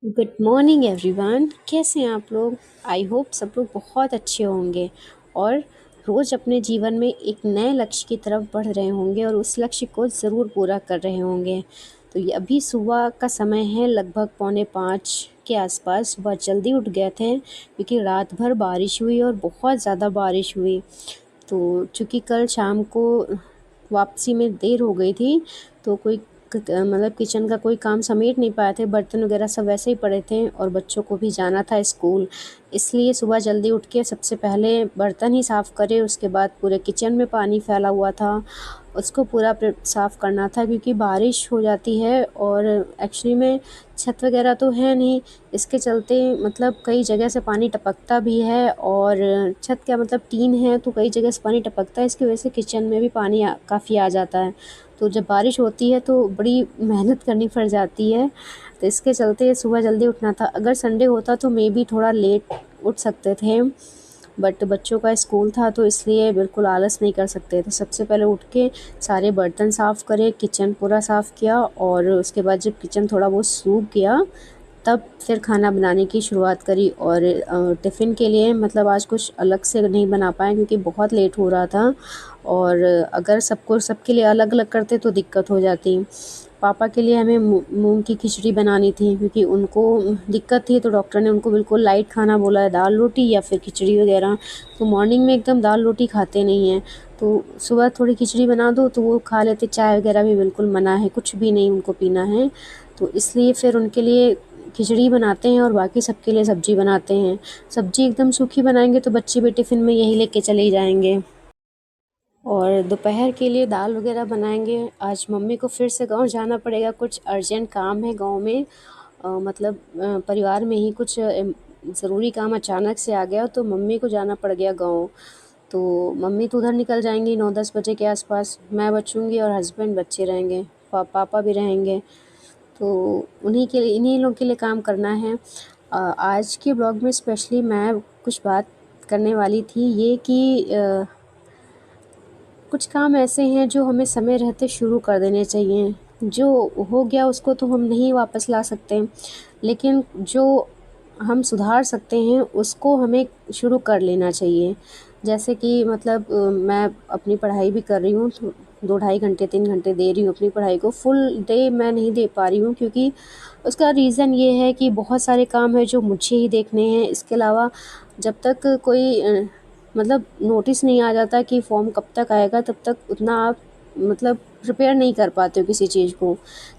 Good morning everyone. कैसे हैं आप लोग? आई होप सब लोग बहुत अच्छे होंगे और रोज़ अपने जीवन में एक नए लक्ष्य की तरफ बढ़ रहे होंगे और उस लक्ष्य को ज़रूर पूरा कर रहे होंगे। तो ये अभी सुबह का समय है, लगभग 4:45 के आसपास। सुबह जल्दी उठ गए थे क्योंकि रात भर बारिश हुई और बहुत ज़्यादा बारिश हुई। तो चूँकि कल शाम को वापसी में देर हो गई थी, तो कोई मतलब किचन का कोई काम समेट नहीं पाए थे, बर्तन वगैरह सब वैसे ही पड़े थे और बच्चों को भी जाना था स्कूल। इसलिए सुबह जल्दी उठ के सबसे पहले बर्तन ही साफ़ करे, उसके बाद पूरे किचन में पानी फैला हुआ था, उसको पूरा साफ़ करना था क्योंकि बारिश हो जाती है और एक्चुअली में छत वगैरह तो है नहीं, इसके चलते मतलब कई जगह से पानी टपकता भी है और छत क्या मतलब टीन है तो कई जगह से पानी टपकता है, इसकी वजह से किचन में भी पानी काफ़ी आ जाता है। तो जब बारिश होती है तो बड़ी मेहनत करनी पड़ जाती है, तो इसके चलते सुबह जल्दी उठना था। अगर संडे होता तो मे बी थोड़ा लेट उठ सकते थे, बट बच्चों का स्कूल था तो इसलिए बिल्कुल आलस नहीं कर सकते थे। सबसे पहले उठ के सारे बर्तन साफ़ करे, किचन पूरा साफ़ किया और उसके बाद जब किचन थोड़ा बहुत सूख गया तब फिर खाना बनाने की शुरुआत करी। और टिफ़िन के लिए मतलब आज कुछ अलग से नहीं बना पाए क्योंकि बहुत लेट हो रहा था और अगर सबके लिए अलग अलग करते तो दिक्कत हो जाती। पापा के लिए हमें मूंग की खिचड़ी बनानी थी क्योंकि उनको दिक्कत थी, तो डॉक्टर ने उनको बिल्कुल लाइट खाना बोला है, दाल रोटी या फिर खिचड़ी वगैरह। तो मॉर्निंग में एकदम दाल रोटी खाते नहीं हैं, तो सुबह थोड़ी खिचड़ी बना दो तो वो खा लेते। चाय वगैरह भी बिल्कुल मना है, कुछ भी नहीं उनको पीना है, तो इसलिए फिर उनके लिए खिचड़ी बनाते हैं और बाकी सबके लिए सब्ज़ी बनाते हैं। सब्ज़ी एकदम सूखी बनाएंगे तो बच्चे भी टिफ़िन में यही लेके चले जाएंगे। और दोपहर के लिए दाल वगैरह बनाएंगे। आज मम्मी को फिर से गांव जाना पड़ेगा, कुछ अर्जेंट काम है गांव में। मतलब परिवार में ही कुछ ज़रूरी काम अचानक से आ गया तो मम्मी को जाना पड़ गया गांव। तो मम्मी तो उधर निकल जाएंगी 9-10 बजे के आसपास, मैं बचूंगी और हस्बैंड बच्चे रहेंगे, पापा भी रहेंगे। तो उन्हीं के लिए इन्हीं लोग के लिए काम करना है। आज के ब्लॉग में स्पेशली मैं कुछ बात करने वाली थी ये कि कुछ काम ऐसे हैं जो हमें समय रहते शुरू कर देने चाहिए। जो हो गया उसको तो हम नहीं वापस ला सकते, लेकिन जो हम सुधार सकते हैं उसको हमें शुरू कर लेना चाहिए। जैसे कि मतलब मैं अपनी पढ़ाई भी कर रही हूँ, तो 2 ढाई घंटे 3 घंटे दे रही हूँ अपनी पढ़ाई को। फुल डे मैं नहीं दे पा रही हूँ क्योंकि उसका रीज़न ये है कि बहुत सारे काम हैं जो मुझे ही देखने हैं। इसके अलावा जब तक कोई मतलब नोटिस नहीं आ जाता कि फॉर्म कब तक आएगा, तब तक उतना आप मतलब प्रिपेयर नहीं कर पाते हो किसी चीज़ को।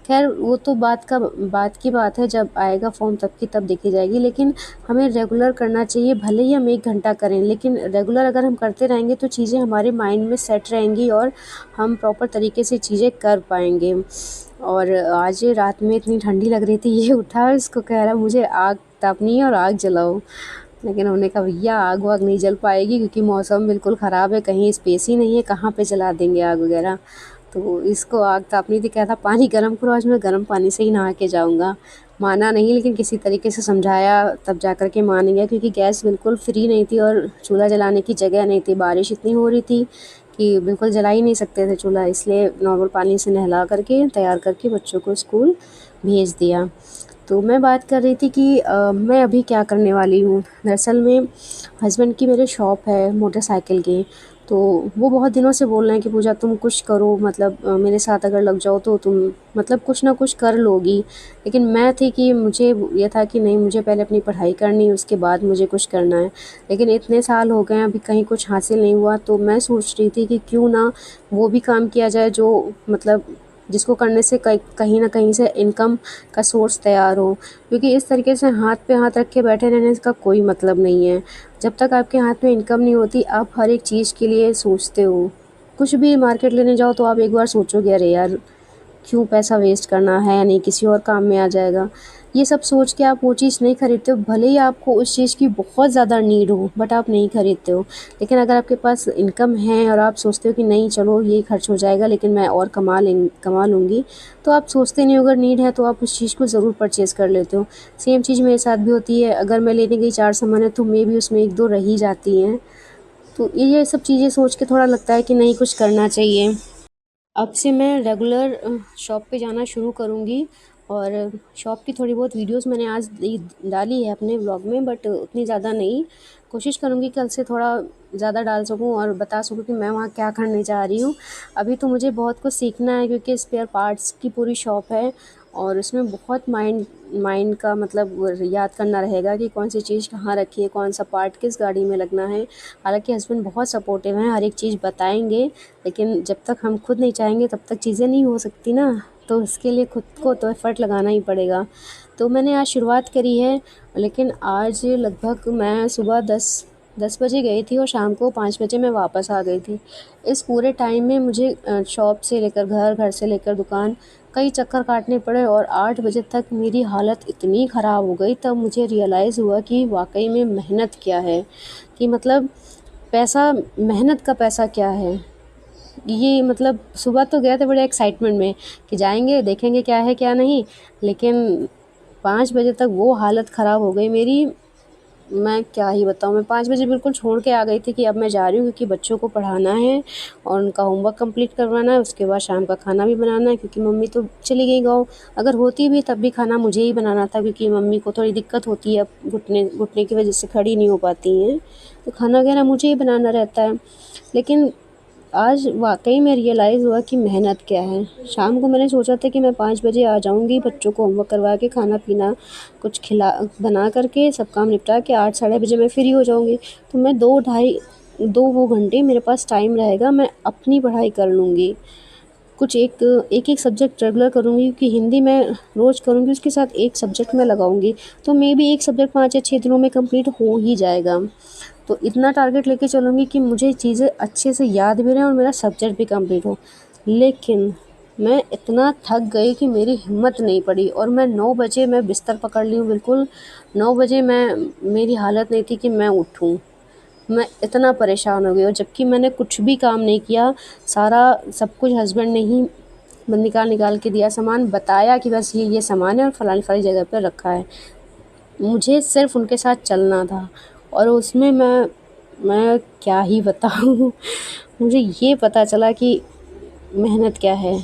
खैर वो तो बात की बात है, जब आएगा फॉर्म तब की तब देखी जाएगी, लेकिन हमें रेगुलर करना चाहिए। भले ही हम 1 घंटा करें, लेकिन रेगुलर अगर हम करते रहेंगे तो चीज़ें हमारे माइंड में सेट रहेंगी और हम प्रॉपर तरीके से चीज़ें कर पाएंगे। और आज रात में इतनी ठंडी लग रही थी, ये उठा इसको कह रहा मुझे आग तापनी है और आग जलाओ। लेकिन हमने कहा भैया आग वाग नहीं जल पाएगी क्योंकि मौसम बिल्कुल ख़राब है, कहीं स्पेस ही नहीं है, कहाँ पे जला देंगे आग वगैरह। तो इसको आग तापनी थी, कहता पानी गर्म करो, आज मैं गर्म पानी से ही नहा के जाऊँगा। माना नहीं, लेकिन किसी तरीके से समझाया तब जा कर के मान गया क्योंकि गैस बिल्कुल फ्री नहीं थी और चूल्हा जलाने की जगह नहीं थी। बारिश इतनी हो रही थी कि बिल्कुल जला ही नहीं सकते थे चूल्हा, इसलिए नॉर्मल पानी से नहला करके तैयार करके बच्चों को स्कूल भेज दिया। तो मैं बात कर रही थी कि मैं अभी क्या करने वाली हूँ। दरअसल में हस्बैंड की मेरे शॉप है मोटरसाइकिल की, तो वो बहुत दिनों से बोल रहे हैं कि पूजा तुम कुछ करो, मतलब मेरे साथ अगर लग जाओ तो तुम मतलब कुछ ना कुछ कर लोगी। लेकिन मैं थी कि मुझे ये था कि नहीं, मुझे पहले अपनी पढ़ाई करनी है, उसके बाद मुझे कुछ करना है। लेकिन इतने साल हो गए अभी कहीं कुछ हासिल नहीं हुआ, तो मैं सोच रही थी कि क्यों ना वो भी काम किया जाए जो मतलब जिसको करने से कहीं ना कहीं से इनकम का सोर्स तैयार हो। क्योंकि इस तरीके से हाथ पे हाथ रख के बैठे रहने का कोई मतलब नहीं है। जब तक आपके हाथ में इनकम नहीं होती, आप हर एक चीज़ के लिए सोचते हो। कुछ भी मार्केट लेने जाओ तो आप एक बार सोचोगे अरे यार क्यों पैसा वेस्ट करना है, या नहीं किसी और काम में आ जाएगा। ये सब सोच के आप वो चीज़ नहीं खरीदते हो, भले ही आपको उस चीज़ की बहुत ज़्यादा नीड हो, बट आप नहीं खरीदते हो। लेकिन अगर आपके पास इनकम है और आप सोचते हो कि नहीं चलो ये खर्च हो जाएगा लेकिन मैं और कमा लूँगी, तो आप सोचते नहीं हो। अगर नीड है तो आप उस चीज़ को ज़रूर परचेज़ कर लेते हो। सेम चीज़ मेरे साथ भी होती है, अगर मैं लेने गई 4 सामान है तो मे भी उसमें 1-2 रह ही जाती हैं। तो ये सब चीज़ें सोच के थोड़ा लगता है कि नहीं कुछ करना चाहिए। अब से मैं रेगुलर शॉप पे जाना शुरू करूँगी और शॉप की थोड़ी बहुत वीडियोस मैंने आज डाली है अपने ब्लॉग में, बट उतनी ज़्यादा नहीं। कोशिश करूँगी कल से थोड़ा ज़्यादा डाल सकूँ और बता सकूँ कि मैं वहाँ क्या करने जा रही हूँ। अभी तो मुझे बहुत कुछ सीखना है क्योंकि स्पेयर पार्ट्स की पूरी शॉप है और उसमें बहुत माइंड माइंड का मतलब वो याद करना रहेगा कि कौन सी चीज़ कहाँ रखी है, कौन सा पार्ट किस गाड़ी में लगना है। हालांकि हस्बैंड बहुत सपोर्टिव हैं, हर एक चीज़ बताएंगे, लेकिन जब तक हम खुद नहीं चाहेंगे तब तक चीज़ें नहीं हो सकती ना। तो इसके लिए खुद को तो एफ़र्ट लगाना ही पड़ेगा। तो मैंने आज शुरुआत करी है, लेकिन आज लगभग मैं सुबह 10 बजे गई थी और शाम को 5 बजे मैं वापस आ गई थी। इस पूरे टाइम में मुझे शॉप से लेकर घर, घर से लेकर दुकान कई चक्कर काटने पड़े और 8 बजे तक मेरी हालत इतनी ख़राब हो गई, तब मुझे रियलाइज़ हुआ कि वाक़ई में मेहनत क्या है, कि मतलब पैसा, मेहनत का पैसा क्या है। ये मतलब सुबह तो गए थे बड़े एक्साइटमेंट में कि जाएंगे देखेंगे क्या है क्या नहीं, लेकिन 5 बजे तक वो हालत ख़राब हो गई मेरी। मैं क्या ही बताऊँ, मैं 5 बजे बिल्कुल छोड़ के आ गई थी कि अब मैं जा रही हूँ क्योंकि बच्चों को पढ़ाना है और उनका होमवर्क कंप्लीट करवाना है, उसके बाद शाम का खाना भी बनाना है क्योंकि मम्मी तो चली गई गाँव। अगर होती भी तब भी खाना मुझे ही बनाना था क्योंकि मम्मी को थोड़ी दिक्कत होती है, घुटने घुटने की वजह से खड़ी नहीं हो पाती हैं, तो खाना वगैरह मुझे ही बनाना रहता है। लेकिन आज वाक़ई में रियलाइज़ हुआ कि मेहनत क्या है। शाम को मैंने सोचा था कि मैं 5 बजे आ जाऊँगी, बच्चों को होमवर्क करवा के खाना-पीना कुछ खिला बना कर के सब काम निपटा के 8 साढ़े बजे मैं फ्री हो जाऊँगी। तो मैं 2 वो घंटे मेरे पास टाइम रहेगा, मैं अपनी पढ़ाई कर लूँगी। कुछ एक सब्जेक्ट रेगुलर करूँगी क्योंकि हिंदी मैं रोज़ करूँगी, उसके साथ एक सब्जेक्ट मैं लगाऊँगी। तो मेबी एक सब्जेक्ट 5 या 6 दिनों में कंप्लीट हो ही जाएगा। तो इतना टारगेट लेके चलूँगी कि मुझे चीज़ें अच्छे से याद भी रहें और मेरा सब्जेक्ट भी कंप्लीट हो। लेकिन मैं इतना थक गई कि मेरी हिम्मत नहीं पड़ी और मैं 9 बजे मैं बिस्तर पकड़ ली हूँ बिल्कुल। 9 बजे मेरी हालत नहीं थी कि मैं उठूँ। मैं इतना परेशान हो गई और जबकि मैंने कुछ भी काम नहीं किया, सारा सब कुछ हस्बैंड ने ही निकाल के दिया सामान, बताया कि बस ये सामान है और फलानी जगह पे रखा है। मुझे सिर्फ़ उनके साथ चलना था और उसमें मैं क्या ही बताऊँ। मुझे ये पता चला कि मेहनत क्या है।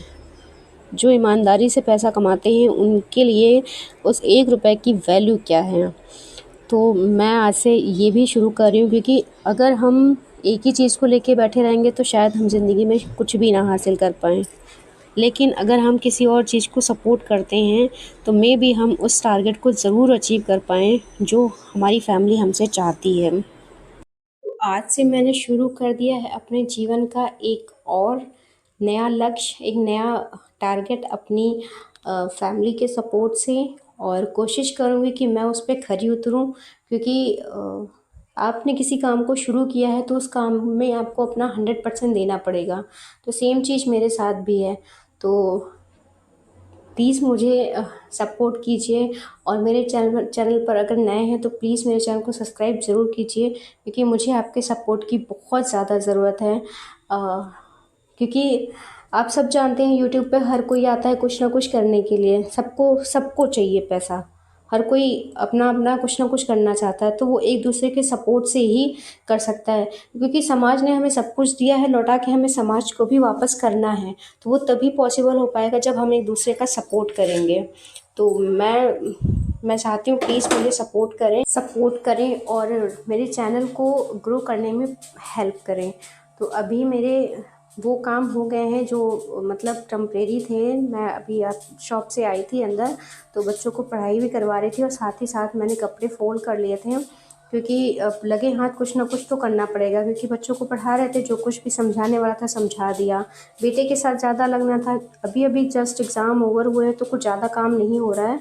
जो ईमानदारी से पैसा कमाते हैं उनके लिए उस 1 रुपए की वैल्यू क्या है। तो मैं आज से ये भी शुरू कर रही हूँ क्योंकि अगर हम एक ही चीज़ को लेके बैठे रहेंगे तो शायद हम ज़िंदगी में कुछ भी ना हासिल कर पाएँ। लेकिन अगर हम किसी और चीज़ को सपोर्ट करते हैं तो मेबी हम उस टारगेट को ज़रूर अचीव कर पाएँ जो हमारी फैमिली हमसे चाहती है। तो आज से मैंने शुरू कर दिया है अपने जीवन का एक और नया लक्ष्य, एक नया टारगेट अपनी फैमिली के सपोर्ट से, और कोशिश करूँगी कि मैं उस पे खरी उतरूँ क्योंकि आपने किसी काम को शुरू किया है तो उस काम में आपको अपना 100% देना पड़ेगा। तो सेम चीज़ मेरे साथ भी है। तो प्लीज़ मुझे सपोर्ट कीजिए और मेरे चैनल पर अगर नए हैं तो प्लीज़ मेरे चैनल को सब्सक्राइब ज़रूर कीजिए क्योंकि मुझे आपके सपोर्ट की बहुत ज़्यादा ज़रूरत है। क्योंकि आप सब जानते हैं यूट्यूब पे हर कोई आता है कुछ ना कुछ करने के लिए, सबको सबको चाहिए पैसा। हर कोई अपना अपना कुछ ना कुछ करना चाहता है, तो वो एक दूसरे के सपोर्ट से ही कर सकता है क्योंकि समाज ने हमें सब कुछ दिया है, लौटा के हमें समाज को भी वापस करना है। तो वो तभी पॉसिबल हो पाएगा जब हम एक दूसरे का सपोर्ट करेंगे। तो मैं चाहती हूँ प्लीज़ मुझे सपोर्ट करें और मेरे चैनल को ग्रो करने में हेल्प करें। तो अभी मेरे वो काम हो गए हैं जो मतलब टेम्परेरी थे। मैं अभी शॉप से आई थी अंदर, तो बच्चों को पढ़ाई भी करवा रही थी और साथ ही साथ मैंने कपड़े फोल्ड कर लिए थे क्योंकि अब लगे हाथ कुछ ना कुछ तो करना पड़ेगा क्योंकि बच्चों को पढ़ा रहे थे, जो कुछ भी समझाने वाला था समझा दिया। बेटे के साथ ज़्यादा लगना था, अभी अभी जस्ट एग्ज़ाम ओवर हुए हैं तो कुछ ज़्यादा काम नहीं हो रहा है।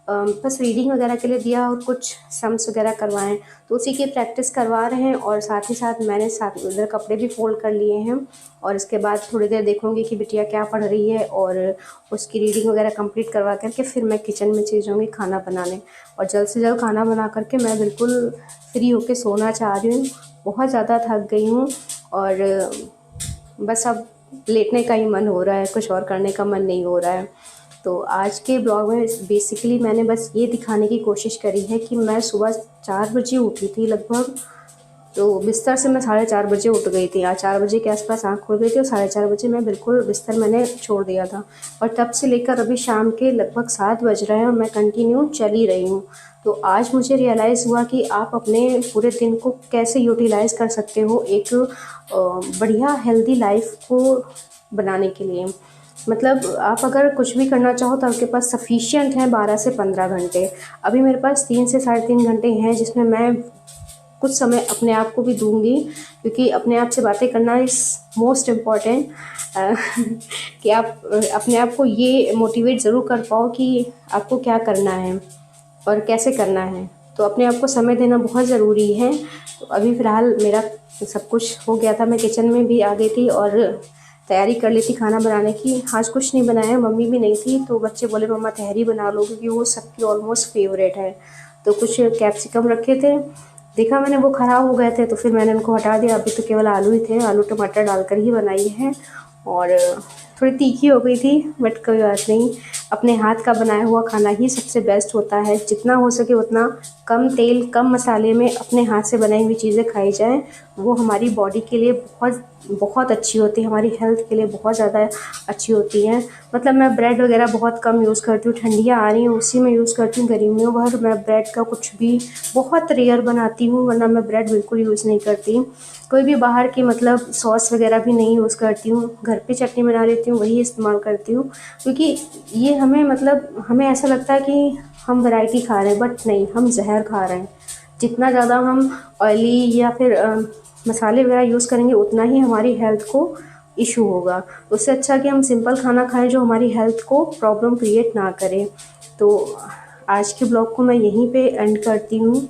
बस रीडिंग वगैरह के लिए दिया और कुछ सम्स वगैरह करवाएं, तो उसी की प्रैक्टिस करवा रहे हैं और साथ ही साथ मैंने साथ उधर कपड़े भी फोल्ड कर लिए हैं। और इसके बाद थोड़ी देर देखूंगी कि बिटिया क्या पढ़ रही है और उसकी रीडिंग वगैरह कंप्लीट करवा करके फिर मैं किचन में चली जाऊँगी खाना बनाने, और जल्द से जल्द खाना बना करके मैं बिल्कुल फ्री होके सोना चाह रही हूँ। बहुत ज़्यादा थक गई हूँ और बस अब लेटने का ही मन हो रहा है, कुछ और करने का मन नहीं हो रहा है। तो आज के ब्लॉग में बेसिकली मैंने बस ये दिखाने की कोशिश करी है कि मैं सुबह 4 बजे उठी थी लगभग, तो बिस्तर से मैं 4:30 बजे उठ गई थी, 4 बजे के आसपास आँख खुल गई थी और 4:30 बजे मैं बिल्कुल बिस्तर मैंने छोड़ दिया था। और तब से लेकर अभी शाम के लगभग 7 बज रहे हैं और मैं कंटिन्यू चल ही रही हूँ। तो आज मुझे रियलाइज़ हुआ कि आप अपने पूरे दिन को कैसे यूटिलाइज़ कर सकते हो एक बढ़िया हेल्दी लाइफ को बनाने के लिए। मतलब आप अगर कुछ भी करना चाहो तो आपके पास सफिशिएंट है 12 से 15 घंटे। अभी मेरे पास 3 से साढ़े 3 घंटे हैं जिसमें मैं कुछ समय अपने आप को भी दूंगी, क्योंकि अपने आप से बातें करना इज़ मोस्ट इम्पॉर्टेंट। कि आप अपने आप को ये मोटिवेट ज़रूर कर पाओ कि आपको क्या करना है और कैसे करना है। तो अपने आप को समय देना बहुत ज़रूरी है। तो अभी फ़िलहाल मेरा सब कुछ हो गया था, मैं किचन में भी आ गई थी और तैयारी कर ली थी खाना बनाने की। आज कुछ नहीं बनाया, मम्मी भी नहीं थी तो बच्चे बोले मम्मा तहरी बना लो, क्योंकि वो सबकी ऑलमोस्ट फेवरेट है। तो कुछ कैप्सिकम रखे थे, देखा मैंने वो ख़राब हो गए थे तो फिर मैंने उनको हटा दिया। अभी तो केवल आलू ही थे, आलू टमाटर डालकर ही बनाई है। और थोड़ी तीखी हो गई थी बट कोई बात नहीं, अपने हाथ का बनाया हुआ खाना ही सबसे बेस्ट होता है। जितना हो सके उतना कम तेल कम मसाले में अपने हाथ से बनाई हुई चीज़ें खाई जाएँ, वो हमारी बॉडी के लिए बहुत बहुत अच्छी होती है, हमारी हेल्थ के लिए बहुत ज़्यादा अच्छी होती हैं। मतलब मैं ब्रेड वगैरह बहुत कम यूज़ करती हूँ, ठंडियाँ आ रही हैं उसी में यूज़ करती हूँ। गर्मियों भर मैं ब्रेड का कुछ भी बहुत रेयर बनाती हूँ, वरना मैं ब्रेड बिल्कुल यूज़ नहीं करती। कोई भी बाहर की मतलब सॉस वगैरह भी नहीं यूज़ करती हूँ, घर पे चटनी बना लेती हूँ वही इस्तेमाल करती हूँ। क्योंकि ये हमें मतलब हमें ऐसा लगता है कि हम वैरायटी खा रहे हैं, बट नहीं, हम जहर खा रहे हैं। जितना ज़्यादा हम ऑयली या फिर मसाले वगैरह यूज़ करेंगे उतना ही हमारी हेल्थ को इशू होगा। उससे अच्छा कि हम सिंपल खाना खाएं जो हमारी हेल्थ को प्रॉब्लम क्रिएट ना करे। तो आज के ब्लॉग को मैं यहीं पे एंड करती हूँ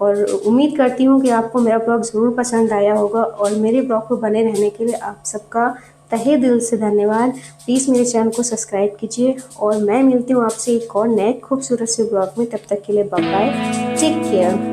और उम्मीद करती हूँ कि आपको मेरा ब्लॉग ज़रूर पसंद आया होगा। और मेरे ब्लॉग को बने रहने के लिए आप सबका तहे दिल से धन्यवाद। प्लीज़ मेरे चैनल को सब्सक्राइब कीजिए और मैं मिलती हूँ आपसे एक और नए खूबसूरत से ब्लॉग में। तब तक के लिए बाय बाय, टेक केयर।